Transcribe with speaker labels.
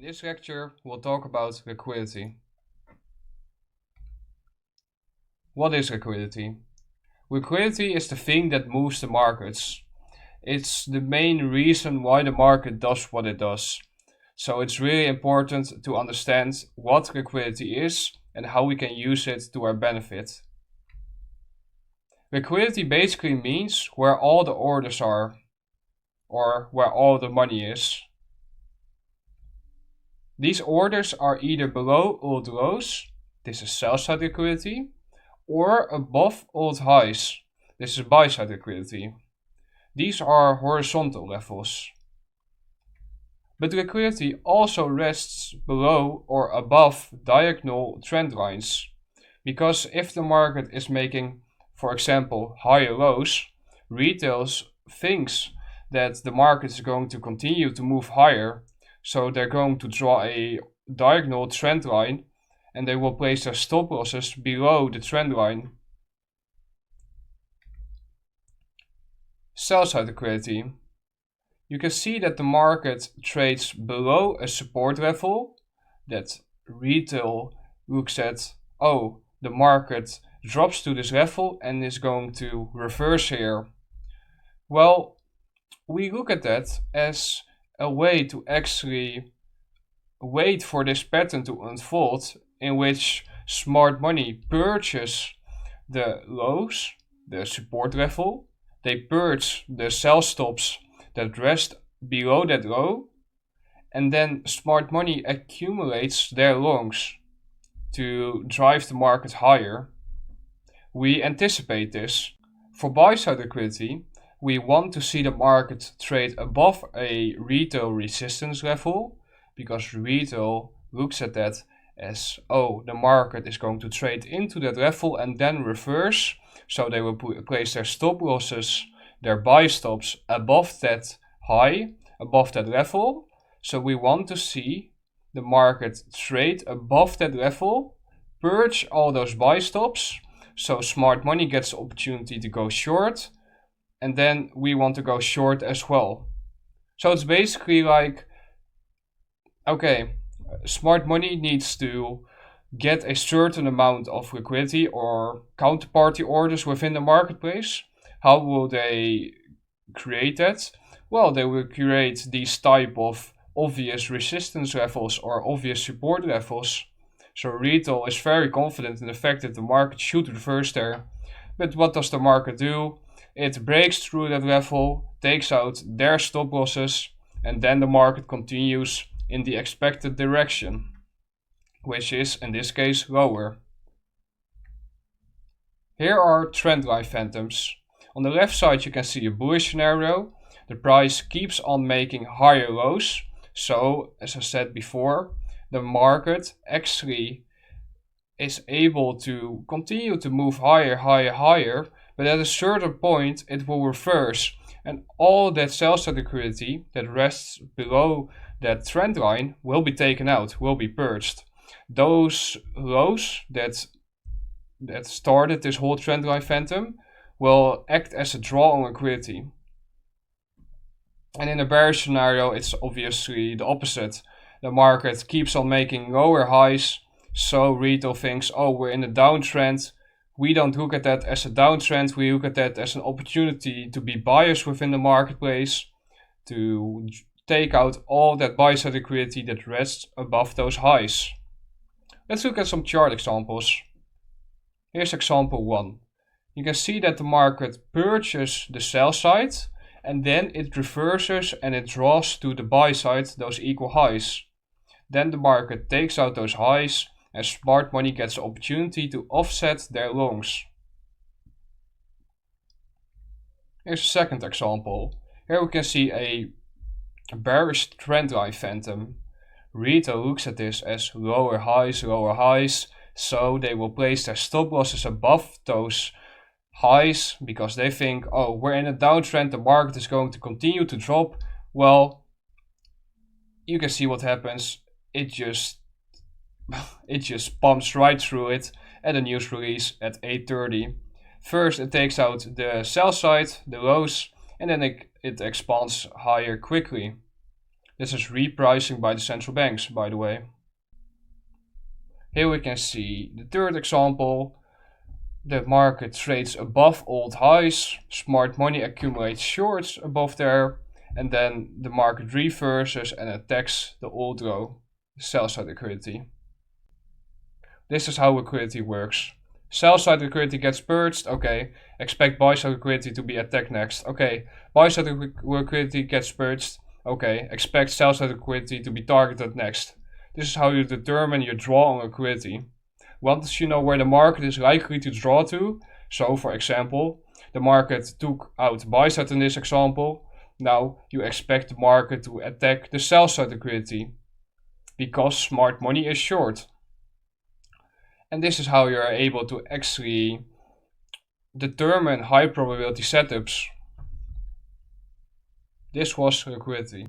Speaker 1: this lecture, we'll talk about liquidity. What is liquidity? Liquidity is the thing that moves the markets. It's the main reason why the market does what it does. So it's really important to understand what liquidity is and how we can use it to our benefit. Liquidity basically means where all the orders are, or where all the money is. These orders are either below old lows, this is sell side liquidity, or above old highs, this is buy side liquidity. These are horizontal levels. But liquidity also rests below or above diagonal trend lines, because if the market is making, for example, higher lows, retail thinks that the market is going to continue to move higher, so they're going to draw a diagonal trend line and they will place their stop losses below the trend line. Sell side liquidity. You can see that the market trades below a support level that retail looks at, oh, the market drops to this level and is going to reverse here. Well, we look at that as a way to actually wait for this pattern to unfold, in which smart money purchase the lows, the support level, they purge the sell stops that rest below that low, and then smart money accumulates their longs to drive the market higher. We anticipate this. For buy side liquidity, we want to see the market trade above a retail resistance level, because retail looks at that as, oh, the market is going to trade into that level and then reverse, so they will place their stop losses, their buy stops above that high, above that level. So we want to see the market trade above that level, purge all those buy stops, so smart money gets the opportunity to go short, and then we want to go short as well. So it's basically like, okay, smart money needs to get a certain amount of liquidity or counterparty orders within the marketplace. How will they create that? Well, they will create these type of obvious resistance levels or obvious support levels. So retail is very confident in the fact that the market should reverse there. But what does the market do? It breaks through that level, takes out their stop losses, and then the market continues in the expected direction, which is in this case lower. Here are trend line phantoms. On the left side you can see a bullish scenario. The price keeps on making higher lows. So, as I said before, the market actually is able to continue to move higher, higher, but at a certain point it will reverse, and all that sell side liquidity that rests below that trend line will be taken out, will be purged. Those lows that started this whole trend line phantom will act as a draw on liquidity. And in a bearish scenario, it's obviously the opposite. The market keeps on making lower highs, so retail thinks, oh, we're in a downtrend. We don't look at that as a downtrend, we look at that as an opportunity to be buyers within the marketplace, to take out all that buy side liquidity that rests above those highs. Let's look at some chart examples. Here's example 1. You can see that the market purchases the sell side, and then it reverses and it draws to the buy side those equal highs. Then the market takes out those highs and smart money gets the opportunity to offset their longs. Here's a second example. Here we can see a bearish trend line phantom. Retail looks at this as lower highs, so they will place their stop losses above those highs because they think, oh, we're in a downtrend, the market is going to continue to drop. Well, you can see what happens. It just pumps right through it at a news release at 8:30. First it takes out the sell side, the lows, and then it expands higher quickly. This is repricing by the central banks, by the way. Here we can see the third example. The market trades above old highs, smart money accumulates shorts above there, and then the market reverses and attacks the old row, sell side liquidity. This is how liquidity works. Sell side liquidity gets purged, okay. Expect buy side liquidity to be attacked next, okay. Buy side liquidity gets purged, okay. Expect sell side liquidity to be targeted next. This is how you determine your draw on liquidity. Once you know where the market is likely to draw to, so for example, the market took out buy side in this example, now you expect the market to attack the sell side liquidity, because smart money is short. And this is how you are able to actually determine high probability setups. This was liquidity.